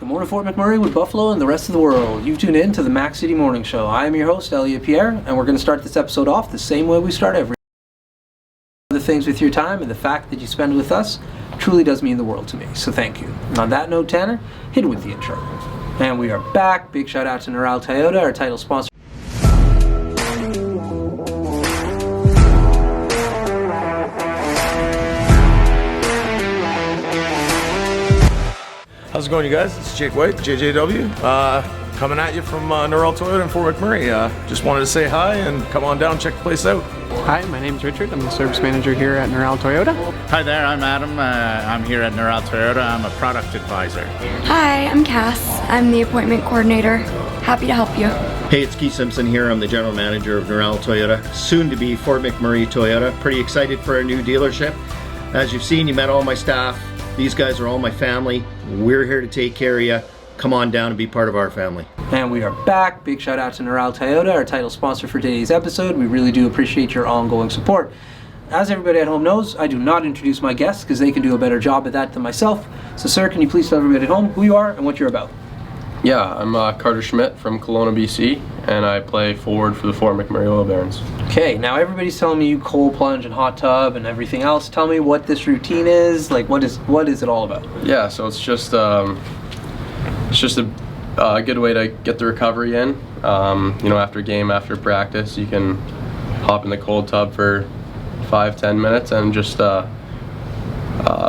Good morning, Fort McMurray with Buffalo and the rest of the world. You've tuned in to the Mac City Morning Show. I am your host, Elliot Pierre, and we're going to start this episode off the same way we start every the things with your time, and the fact that you spend with us truly does mean the world to me, so thank you. And on that note, Tanner, hit it with the intro. And we are back. Big shout out to Neural Toyota, our title sponsor. How's it going, you guys? It's Jake White, JJW, coming at you from Neural Toyota in Fort McMurray. Just wanted to say hi and come on down, check the place out. Hi, my name's Richard. I'm the service manager here at Neural Toyota. Hi there, I'm Adam. I'm here at Neural Toyota. I'm a product advisor. Hi, I'm Cass. I'm the appointment coordinator. Happy to help you. Hey, it's Keith Simpson here. I'm the general manager of Neural Toyota, soon to be Fort McMurray Toyota. Pretty excited for our new dealership. As you've seen, you met all my staff. These guys are all my family. We're here to take care of you. Come on down and be part of our family. And we are back. Big shout out to Neural Toyota, our title sponsor for today's episode. We really do appreciate your ongoing support. As everybody at home knows, I do not introduce my guests because they can do a better job at that than myself. So sir, can you please tell everybody at home who you are and what you're about? Yeah, I'm Carter Schmidt from Kelowna, BC, and I play forward for the Fort McMurray Oil Barons. Okay, now everybody's telling me you cold plunge and hot tub and everything else. Tell me what this routine is. Like, what is it all about? Yeah, so it's just a good way to get the recovery in. After game, after practice, you can hop in the cold tub for 5-10 minutes and just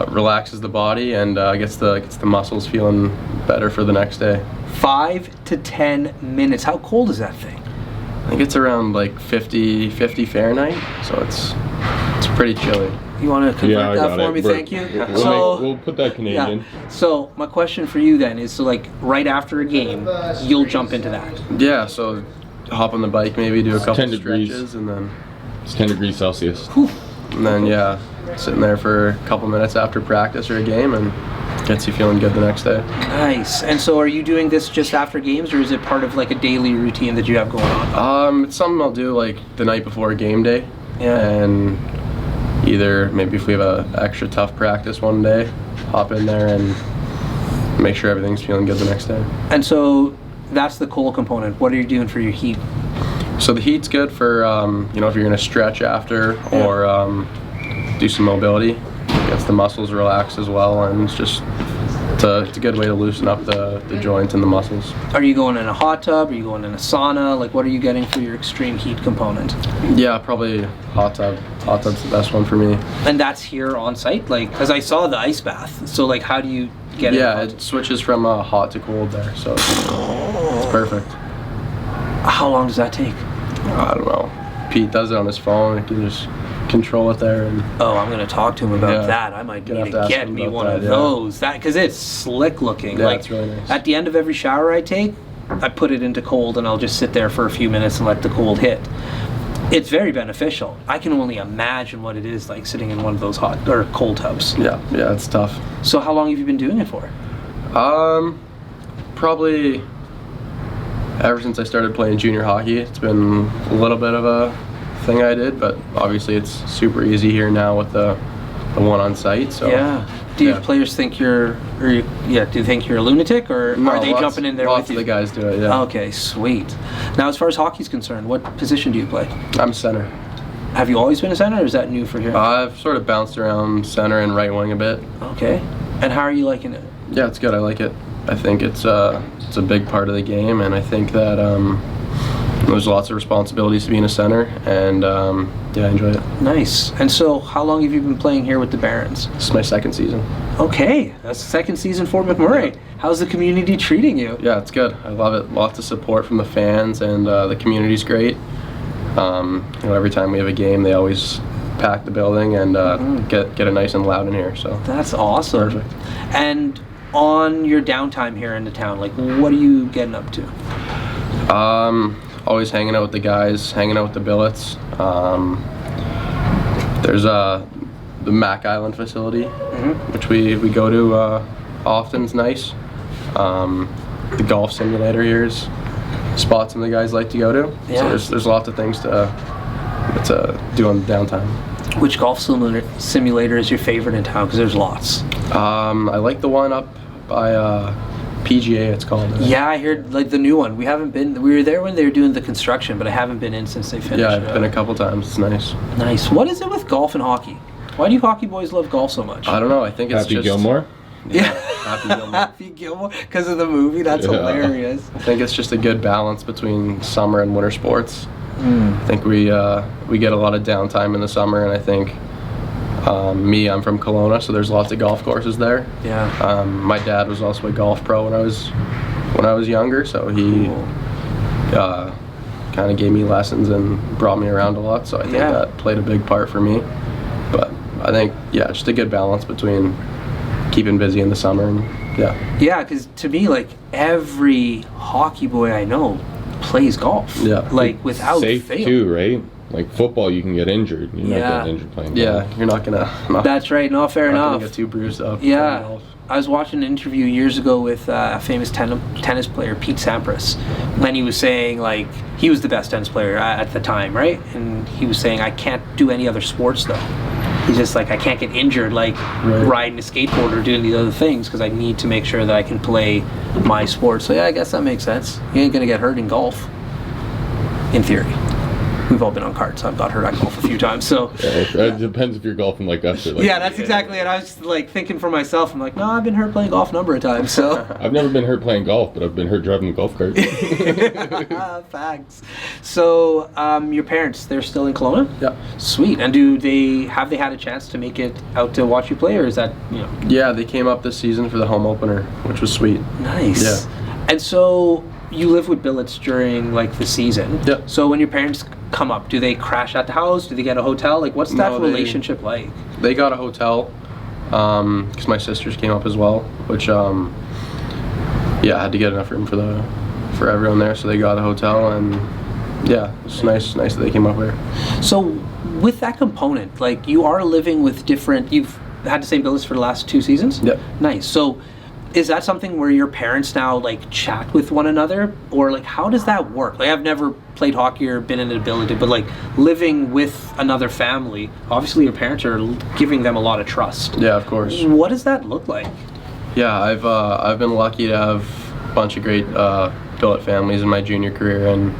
relaxes the body and gets the muscles feeling better for the next day. 5 to 10 minutes. How cold is that thing? I think it's around like 50 Fahrenheit, so it's pretty chilly. You want to convert that for me? Thank you. We'll put that Canadian. Yeah. So my question for you then is, so like right after a game, you'll jump into that? Yeah, so hop on the bike, maybe do a couple 10 degrees. stretches, and then It's 10 degrees Celsius. Whew. And then, yeah, sitting there for a couple minutes after practice or a game and gets you feeling good the next day. Nice. And so are you doing this just after games, or is it part of like a daily routine that you have going on? It's something I'll do like the night before a game day. Yeah. And either maybe if we have a extra tough practice one day, hop in there and make sure everything's feeling good the next day. And so that's the cold component. What are you doing for your heat? So the heat's good for, if you're going to stretch after or do some mobility. Gets the muscles relaxed as well, and it's a good way to loosen up the joints and the muscles. Are you going in a hot tub? Are you going in a sauna? Like, what are you getting for your extreme heat component? Yeah, probably hot tub. Hot tub's the best one for me. And that's here on site? Like, because I saw the ice bath. So, like, how do you get it? Yeah, it switches from hot to cold there, so it's perfect. How long does that take? I don't know. Pete does it on his phone. He can just control it there. And Oh, I'm gonna talk to him about Yeah. that. I might You'll need have to to ask get him me about one that, of yeah. those. That because it's slick looking. Yeah, like it's really nice. at the end of every shower I take, I put it into cold and I'll just sit there for a few minutes and let the cold hit. It's very beneficial. I can only imagine what it is like sitting in one of those hot or cold tubs. yeah, it's tough. So how long have you been doing it for? Probably ever since I started playing junior hockey. It's been a little bit of a thing I did, but obviously it's super easy here now with the one on site. So Yeah. Do your players think do you think you're a lunatic, or No, are they lots- jumping in there lots with you? of the guys do it. Yeah, Okay, sweet. Now, as far as hockey's concerned, what position do you play? I'm center. Have you always been a center, or is that new for here? I've sort of bounced around center and right wing a bit. Okay. And how are you liking it? Yeah, it's good. I like it. I think it's a big part of the game, and I think that there's lots of responsibilities to being a center, and I enjoy it. Nice. And so, how long have you been playing here with the Barons? This is my second season. Okay, that's the second season for McMurray. How's the community treating you? Yeah, it's good. I love it. Lots of support from the fans, and the community's great. Every time we have a game, they always pack the building and get it nice and loud in here. So That's awesome. Perfect. And on your downtime here in the town, like, what are you getting up to? always hanging out with the guys, hanging out with the billets. There's the Mac Island facility, which we go to often. It's nice. The golf simulator here is spots some of the guys like to go to. Yeah. So there's lots of things to do on downtime. Which golf simulator is your favorite in town? Because there's lots. I like the one up by PGA, it's called. Yeah, I heard like the new one. We haven't been. We were there when they were doing the construction, but I haven't been in since they finished. Yeah, I've been a couple times. It's nice. Nice. What is it with golf and hockey? Why do you hockey boys love golf so much? I don't know. I think it's Happy just Gilmore. Yeah. Happy Gilmore. Happy Gilmore because of the movie. That's Yeah. hilarious. I think it's just a good balance between summer and winter sports. I think we get a lot of downtime in the summer, and I think I'm from Kelowna, so there's lots of golf courses there. Yeah. My dad was also a golf pro when I was younger, so he kind of gave me lessons and brought me around a lot. So I think that played a big part for me. But I think just a good balance between keeping busy in the summer and Yeah, because to me, like every hockey boy I know plays golf. Yeah. Like without Safe fail. too, right? Like football, you can get injured. You're not getting injured playing golf. you're not gonna. That's right. No, fair not gonna enough. get too bruised up. playing Yeah. golf. I was watching an interview years ago with a famous tennis player, Pete Sampras, and he was saying like he was the best tennis player at the time, right? And he was saying I can't do any other sports though. He's just like I can't get injured like riding a skateboard or doing these other things because I need to make sure that I can play my sport. So yeah, I guess that makes sense. You ain't gonna get hurt in golf, in theory. We've all been on carts. I've got hurt at golf a few times, so. It depends if you're golfing like us or like. Yeah, that's exactly it. I was just, like thinking for myself. I'm like, no, I've been hurt playing golf a number of times. So. I've never been hurt playing golf, but I've been hurt driving the golf cart. Facts. So, your parents, they're still in Kelowna? Yeah. Sweet. And have they had a chance to make it out to watch you play, or is that Yeah, they came up this season for the home opener, which was sweet. Nice. Yeah. And so you live with billets during like the season. Yep. So when your parents come up, do they crash at the house? Do they get a hotel? Like, what's that relationship like? They got a hotel because my sisters came up as well, which I had to get enough room for everyone there, so they got a hotel, and it's nice that they came up here. So with that component, like you are living with you've had the same billets for the last 2 seasons? Yep. Nice. So is that something where your parents now like chat with one another, or like how does that work? Like I've never played hockey or been in an ability, but like living with another family, obviously your parents are giving them a lot of trust. Yeah, of course. What does that look like? Yeah, I've been lucky to have a bunch of great billet families in my junior career, and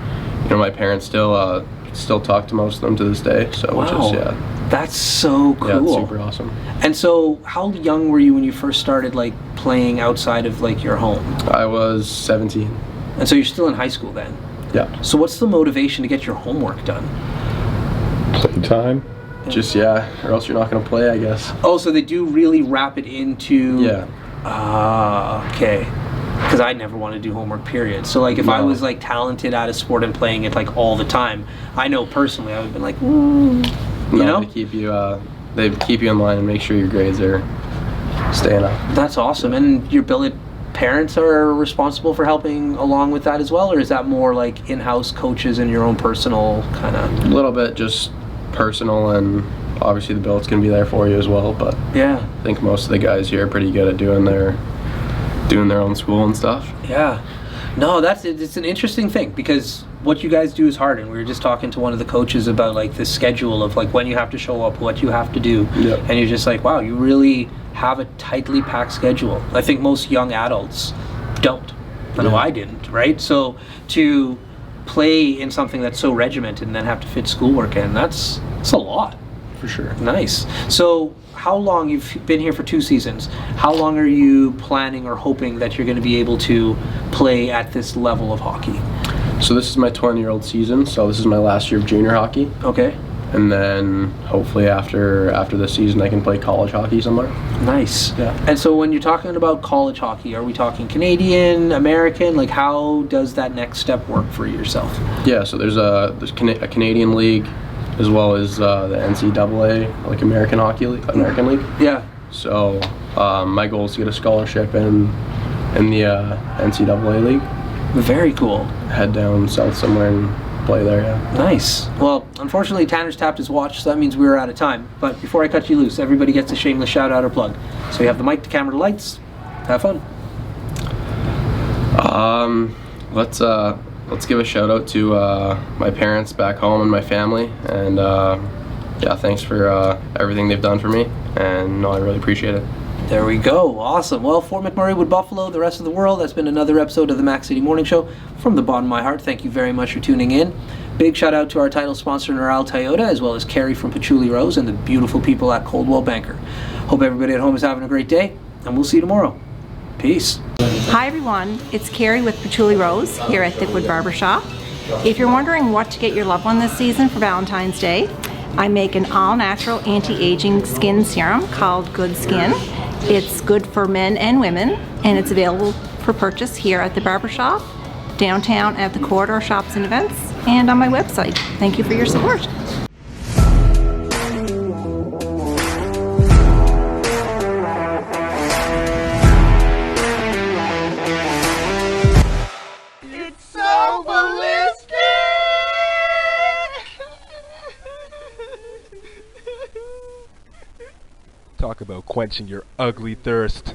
my parents still talk to most of them to this day. So Wow. which is That's so cool. yeah, it's super awesome. And so how young were you when you first started like playing outside of like your home? I was 17. And so you're still in high school then? Yeah. So what's the motivation to get your homework done? Playtime. Just or else you're not gonna play, I guess. Oh, so they do really wrap it into... Yeah. Okay. Because I never want to do homework, period. So like if I was like talented at a sport and playing it like all the time, I know personally I would have been like, you know? They keep you in line and make sure your grades are staying up. That's awesome. And your billet parents are responsible for helping along with that as well, or is that more like in-house coaches and your own personal kind of... A little bit just personal, and obviously the billet's gonna be there for you as well, but Yeah. I think most of the guys here are pretty good at doing their own school and stuff. Yeah. No, it's an interesting thing because what you guys do is hard, and we were just talking to one of the coaches about like the schedule of like when you have to show up, what you have to do. Yep. And you're just like, wow, you really have a tightly packed schedule. I think most young adults don't. I know I didn't, right? So to play in something that's so regimented and then have to fit schoolwork in, that's a lot. For sure. Nice. So how long, you've been here for 2 seasons, how long are you planning or hoping that you're going to be able to play at this level of hockey? So this is my 20-year-old season, so this is my last year of junior hockey. Okay. And then hopefully after this season I can play college hockey somewhere. Nice. Yeah. And so when you're talking about college hockey, are we talking Canadian, American? Like how does that next step work for yourself? Yeah, so there's a Canadian league as well as the NCAA, like American League. Yeah. So my goal is to get a scholarship in the NCAA league. Very cool. Head down south somewhere and play there, yeah. Nice. Well, unfortunately, Tanner's tapped his watch, so that means we're out of time. But before I cut you loose, everybody gets a shameless shout out or plug. So you have the mic, the camera, the lights. Have fun. Let's give a shout out to my parents back home and my family, and thanks for everything they've done for me, and I really appreciate it. There we go. Awesome. Well, Fort McMurray with Buffalo, the rest of the world, that's been another episode of the Mac City Morning Show. From the bottom of my heart, thank you very much for tuning in. Big shout out to our title sponsor, Neural Toyota, as well as Carrie from Patchouli Rose and the beautiful people at Coldwell Banker. Hope everybody at home is having a great day, and we'll see you tomorrow. Peace. Hi everyone, it's Carrie with Patchouli Rose here at Thickwood Barbershop. If you're wondering what to get your loved one this season for Valentine's Day, I make an all-natural anti-aging skin serum called Good Skin. It's good for men and women, and it's available for purchase here at the barbershop, downtown at the corridor shops and events, and on my website. Thank you for your support. Talk about quenching your ugly thirst.